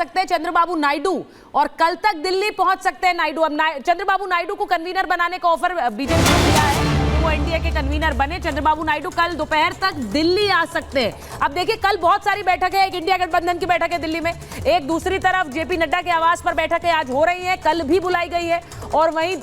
सकते हैं चंद्रबाबू नायडू और कल तक दिल्ली पहुंच सकते हैं नायडू। अब चंद्रबाबू नायडू को कन्वीनर बनाने का ऑफर बीजेपी ने दिया है, वो एनडीए के कन्वीनर बने। चंद्रबाबू नायडू कल दोपहर तक दिल्ली आ सकते हैं। अब देखिए कल बहुत सारी बैठक है, एक इंडिया गठबंधन की बैठक है दिल्ली में, एक दूसरी तरफ जेपी नड्डा के आवास पर बैठकें आज हो रही है, कल भी बुलाई गई है, और वहीं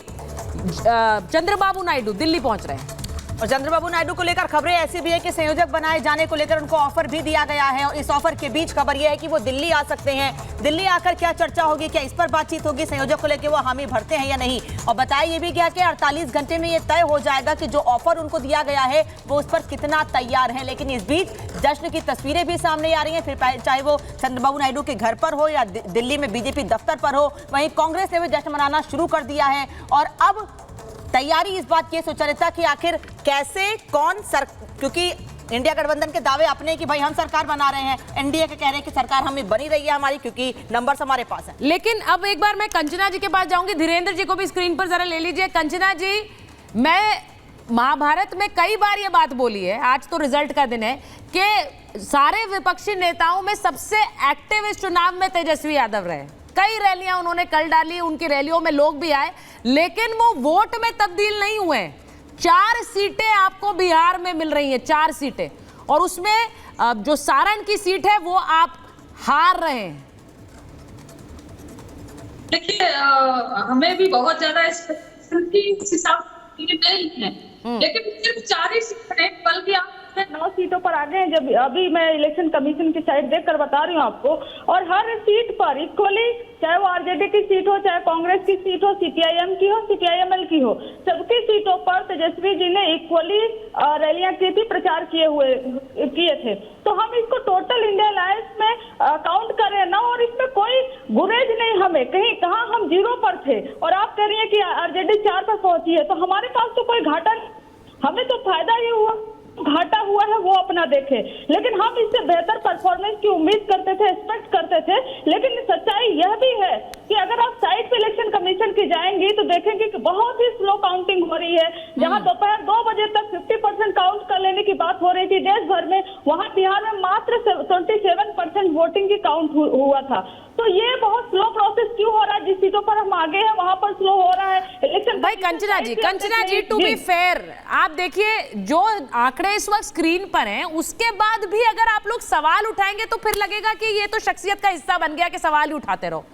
चंद्रबाबू नायडू दिल्ली पहुंच रहे हैं। और चंद्रबाबू नायडू को लेकर खबरें ऐसी भी है कि संयोजक बनाए जाने को लेकर उनको ऑफर भी दिया गया है, और इस ऑफर के बीच खबर यह है कि वो दिल्ली आ सकते हैं। दिल्ली आकर क्या चर्चा होगी, क्या इस पर बातचीत होगी, संयोजक को लेकर वो हामी भरते हैं या नहीं। और बताया ये भी गया कि 48 घंटे में ये तय हो जाएगा कि जो ऑफर उनको दिया गया है वो उस पर कितना तैयार है। लेकिन इस बीच जश्न की तस्वीरें भी सामने आ रही हैं, फिर चाहे वो चंद्रबाबू नायडू के घर पर हो या दिल्ली में बीजेपी दफ्तर पर हो, वहीं कांग्रेस ने भी जश्न मनाना शुरू कर दिया है। और अब तैयारी इस बात की सुचरिता कि आखिर कैसे क्योंकि इंडिया गठबंधन के दावे अपने कि भाई हम सरकार बना रहे हैं, एनडीए के कह रहे हैं कि सरकार हमें बनी रही है हमारी, क्योंकि नंबर्स हमारे पास हैं। लेकिन अब एक बार मैं कंचना जी के पास जाऊंगी, धीरेन्द्र जी को भी स्क्रीन पर जरा ले लीजिए। कंचना जी, मैं महाभारत में कई बार ये बात बोली है, आज तो रिजल्ट का दिन है, कि सारे विपक्षी नेताओं में सबसे एक्टिव इस चुनाव में तेजस्वी यादव रहे। कई रैलियां उन्होंने कल डाली, उनकी रैलियों में लोग भी आए, लेकिन वो वोट में तब्दील नहीं हुए। 4 सीटें आपको बिहार में मिल रही हैं, 4 सीटें, और उसमें जो सारण की सीट है वो आप हार रहे हैं। देखिए, हमें भी बहुत ज्यादा इस हिसाब नहीं है, लेकिन सिर्फ 4 ही सीटें हैं, बल्कि आप 9 सीटों पर आ गए हैं। जब अभी मैं इलेक्शन कमीशन की साइट देखकर बता रही हूँ आपको, और हर सीट पर इक्वली, चाहे वो आरजेडी की सीट हो, चाहे कांग्रेस की सीट हो, सीपीआईएम की हो, सीपीआईएमएल की हो, सबकी सीटों पर तेजस्वी जी ने इक्वली रैलियां की थी, प्रचार किए थे। तो हम इसको टोटल इंडिया अलायंस में काउंट कर रहे हैं ना, और इसमें कोई गुरेज नहीं हमें, कहाँ हम 0 पर थे और आप कह रही है कि आरजेडी 4 पर पहुंची है, तो हमारे पास तो कोई घाटा नहीं, हमें तो फायदा ही हुआ, घाटा हुआ है वो अपना देखे। लेकिन हम इससे बेहतर परफॉर्मेंस की उम्मीद करते थे, एक्सपेक्ट करते थे। लेकिन सच्चाई यह भी है कि अगर आप साइट पे इलेक्शन कमीशन की जाएंगी तो देखेंगे कि बहुत ही स्लो काउंटिंग हो रही है। जहां दोपहर 2 बजे तक 50% काउंट कर लेने की बात हो रही थी देश भर में, वहां बिहार में मात्र 27% वोटिंग की काउंट हुआ था। तो ये बहुत स्लो प्रोसेस क्यों हो रहा है? जिस सीटों पर हम आगे हैं वहां पर स्लो हो रहा है इलेक्शन। भाई कंचना जी, टू बी फेयर, आप देखिए जो आंकड़े इस वक्त स्क्रीन पर हैं, उसके बाद भी अगर आप लोग सवाल उठाएंगे तो फिर लगेगा कि ये तो शख्सियत का हिस्सा बन गया कि सवाल ही उठाते रहो।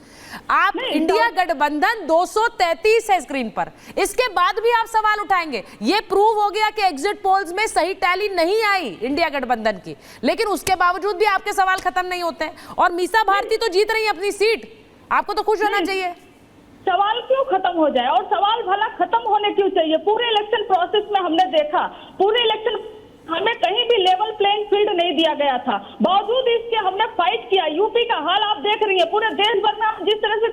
आप इंडिया गठबंधन 233 है स्क्रीन पर, इसके बाद भी आप सवाल उठाएंगे। ये प्रूव हो गया कि एग्जिट पोल्स में सही टैली नहीं आई इंडिया गठबंधन की, लेकिन उसके बावजूद भी आपके सवाल खत्म नहीं होते हैं। और मीसा भारती तो जीत रही है अपनी सीट, आपको तो खुश होना चाहिए। सवाल क्यों खत्म हो जाए, और सवाल भला खत्म होने क्यों चाहिए? पूरे इलेक्शन प्रोसेस में हमने देखा, पूरे इलेक्शन हमें कहीं भी लेवल प्लेइंग फील्ड नहीं दिया गया था, बावजूद इसके हमने फाइट किया। यूपी का हाल आप देख रही है, पूरे देश भर में हम जिस तरह से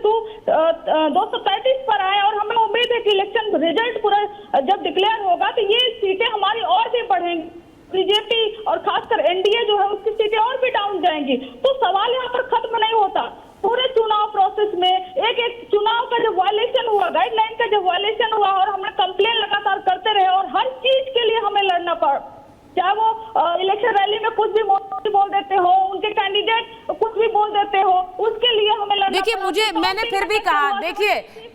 235 पर आए, और हमें उम्मीद है कि इलेक्शन रिजल्ट पूरा जब डिक्लेयर होगा तो ये सीटें हमारी और भी बढ़ेंगी। बीजेपी और खासकर एनडीए जो है उसकी सीटें और भी डाउन जाएंगी। तो सवाल यहाँ पर खत्म नहीं होता। पूरे चुनाव प्रोसेस में एक चुनाव का जब वायलेशन हुआ, गाइडलाइन का जब वायलेशन हुआ, और हमने कंप्लेन लगातार करते रहे, और हर चीज के लिए हमें लड़ना पड़ा, चाहे वो इलेक्शन रैली में कुछ भी बोल देते हो, उनके कैंडिडेट कुछ भी बोल देते हो, उसके लिए हमें लड़ना। देखिए मैंने फिर भी कहा,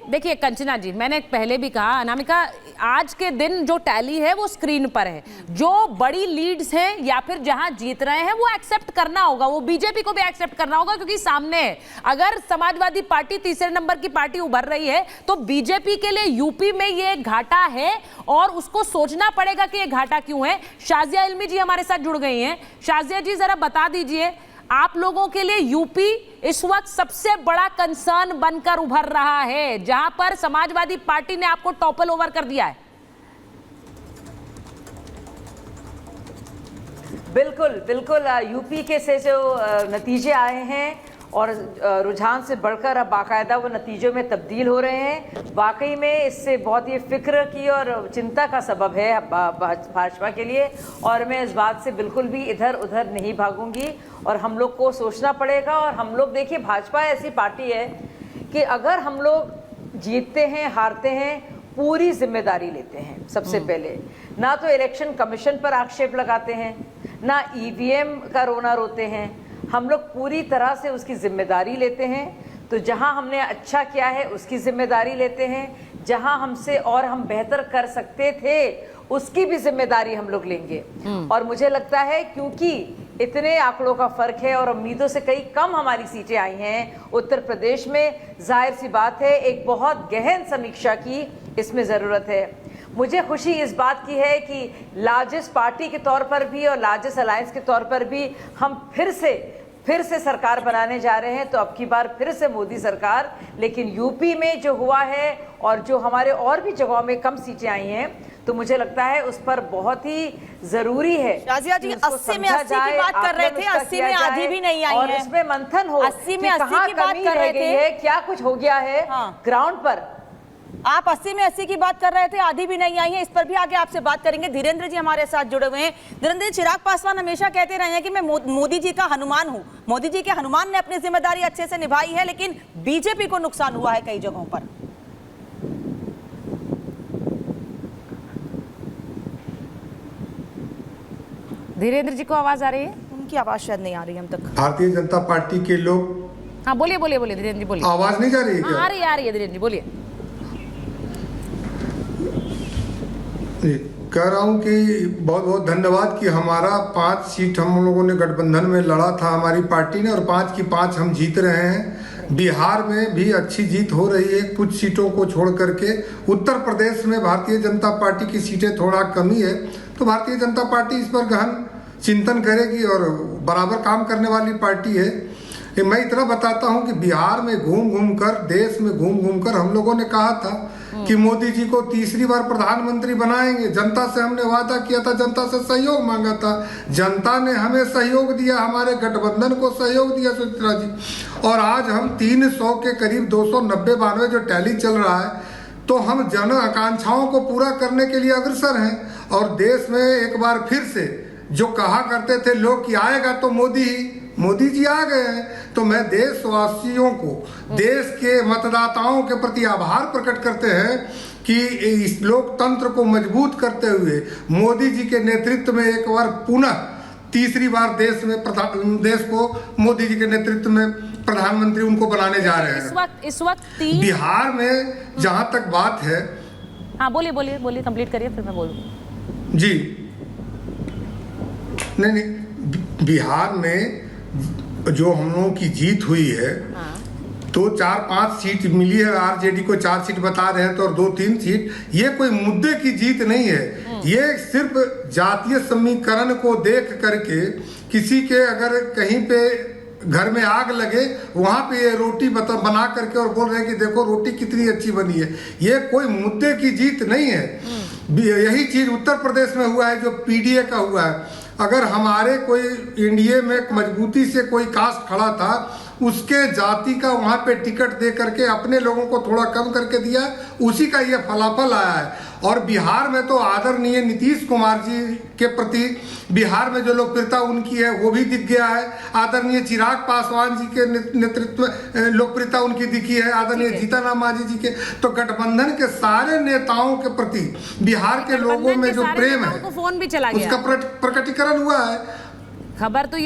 देखिए कंचना जी, मैंने पहले भी कहा, अनामिका, आज के दिन जो टैली है वो स्क्रीन पर है। जो बड़ी लीड्स हैं या फिर जहां जीत रहे हैं वो एक्सेप्ट करना होगा, वो बीजेपी को भी एक्सेप्ट करना होगा, क्योंकि सामने है। अगर समाजवादी पार्टी तीसरे नंबर की पार्टी उभर रही है तो बीजेपी के लिए यूपी में ये घाटा है, और उसको सोचना पड़ेगा कि ये घाटा क्यों है। शाजिया इल्मी जी हमारे साथ जुड़ गई हैं। शाजिया जी, जरा बता दीजिए, आप लोगों के लिए यूपी इस वक्त सबसे बड़ा कंसर्न बनकर उभर रहा है, जहां पर समाजवादी पार्टी ने आपको टॉपल ओवर कर दिया है। बिल्कुल यूपी के से जो नतीजे आए हैं और रुझान से बढ़कर अब बाकायदा वो नतीजों में तब्दील हो रहे हैं, वाकई में इससे बहुत ही फिक्र की और चिंता का सबब है भाजपा के लिए। और मैं इस बात से बिल्कुल भी इधर उधर नहीं भागूंगी, और हम लोग को सोचना पड़ेगा। और हम लोग, देखिए, भाजपा ऐसी पार्टी है कि अगर हम लोग जीतते हैं, हारते हैं, पूरी जिम्मेदारी लेते हैं। सबसे पहले ना तो इलेक्शन कमीशन पर आक्षेप लगाते हैं, ना ईवीएम का रोना रोते हैं, हम लोग पूरी तरह से उसकी जिम्मेदारी लेते हैं। तो जहां हमने अच्छा किया है उसकी जिम्मेदारी लेते हैं, जहां हमसे और हम बेहतर कर सकते थे उसकी भी जिम्मेदारी हम लोग लेंगे। और मुझे लगता है क्योंकि इतने आंकड़ों का फर्क है और उम्मीदों से कई कम हमारी सीटें आई हैं उत्तर प्रदेश में, जाहिर सी बात है एक बहुत गहन समीक्षा की इसमें ज़रूरत है। मुझे खुशी इस बात की है कि लार्जेस्ट पार्टी के तौर पर भी और लार्जेस्ट अलायंस के तौर पर भी हम फिर से सरकार बनाने जा रहे हैं। तो अब की बार फिर से मोदी सरकार। लेकिन यूपी में जो हुआ है और जो हमारे और भी जगहों में कम सीटें आई हैं, तो मुझे लगता है उस पर बहुत ही जरूरी है। शाजिया जी, 80 में 80 की बात कर रहे थे, 80 में आधी भी नहीं आई और है। इसमें मंथन हो 80 में 80 की बात कर रहे थे, क्या कुछ हो गया है ग्राउंड पर। आप 80 में 80 की बात कर रहे थे, आधी भी नहीं आई है। इस पर भी आगे आपसे बात करेंगे। धीरेन्द्र जी हमारे साथ जुड़े हुए हैं। धीरेन्द्र जी, चिराग पासवान हमेशा कहते रहे हैं कि मैं मोदी जी का हनुमान हूं। मोदी जी के हनुमान ने अपनी जिम्मेदारी अच्छे से निभाई है, लेकिन बीजेपी को नुकसान हुआ है कई जगहों पर। धीरेन्द्र जी को आवाज आ रही है? उनकी आवाज शायद नहीं आ रही हम तक। भारतीय जनता पार्टी के लोग, हाँ बोलिए बोलिए बोलिए धीरेन्द्र जी बोलिए। आवाज नहीं जा रही है क्या? आ रही है धीरेन्द्र जी बोलिए। कह रहा हूं कि बहुत बहुत धन्यवाद कि हमारा 5 सीट हम लोगों ने गठबंधन में लड़ा था हमारी पार्टी ने, और 5 की 5 हम जीत रहे हैं। बिहार में भी अच्छी जीत हो रही है कुछ सीटों को छोड़ करके। उत्तर प्रदेश में भारतीय जनता पार्टी की सीटें थोड़ा कमी है, तो भारतीय जनता पार्टी इस पर गहन चिंतन करेगी और बराबर काम करने वाली पार्टी है। मैं इतना बताता हूं कि बिहार में घूम घूम कर, देश में घूम घूम कर हम लोगों ने कहा था कि मोदी जी को तीसरी बार प्रधानमंत्री बनाएंगे। जनता से हमने वादा किया था, जनता से सहयोग मांगा था, जनता ने हमें सहयोग दिया, हमारे गठबंधन को सहयोग दिया सुचित्रा जी। और आज हम 300 के करीब 290-92 जो टैली चल रहा है, तो हम जन आकांक्षाओं को पूरा करने के लिए अग्रसर हैं। और देश में एक बार फिर से जो कहा करते थे लोग कि आएगा तो मोदी जी आ गए हैं। तो मैं देशवासियों को, देश के मतदाताओं के प्रति आभार प्रकट करते हैं कि इस लोकतंत्र को मजबूत करते हुए मोदी जी के नेतृत्व में एक बार पुनः तीसरी बार देश को मोदी जी के नेतृत्व में प्रधानमंत्री उनको बनाने जा रहे हैं। इस वक्त बिहार में जहां तक बात है, हाँ बोलिए बोलिए बोलिए, कंप्लीट करिए फिर मैं बोलूँ। जी नहीं, बिहार में जो हम लोगों की जीत हुई है, तो 4-5 सीट मिली है। आरजेडी को 4 सीट बता रहे हैं तो, और 2-3 सीट, ये कोई मुद्दे की जीत नहीं है। ये सिर्फ जातीय समीकरण को देख करके किसी के अगर कहीं पे घर में आग लगे, वहां पे ये रोटी बना करके और बोल रहे हैं कि देखो रोटी कितनी अच्छी बनी है, ये कोई मुद्दे की जीत नहीं है। यही चीज उत्तर प्रदेश में हुआ है जो पीडीए का हुआ है। अगर हमारे कोई इंडिया में मजबूती से कोई कास्ट खड़ा था, उसके जाति का वहाँ पे टिकट दे करके अपने लोगों को थोड़ा कम करके दिया, उसी का ये फलाफल आया है। और बिहार में तो आदरणीय नीतीश कुमार जी के प्रति बिहार में जो लोकप्रियता उनकी है वो भी दिख गया है। आदरणीय चिराग पासवान जी के नेतृत्व में लोकप्रियता उनकी दिखी है, आदरणीय जीतन मांझी जी के। तो गठबंधन के सारे नेताओं के प्रति बिहार के लोगों में जो प्रेम है, फोन भी चला गया, उसका प्रकटीकरण हुआ है। खबर तो ये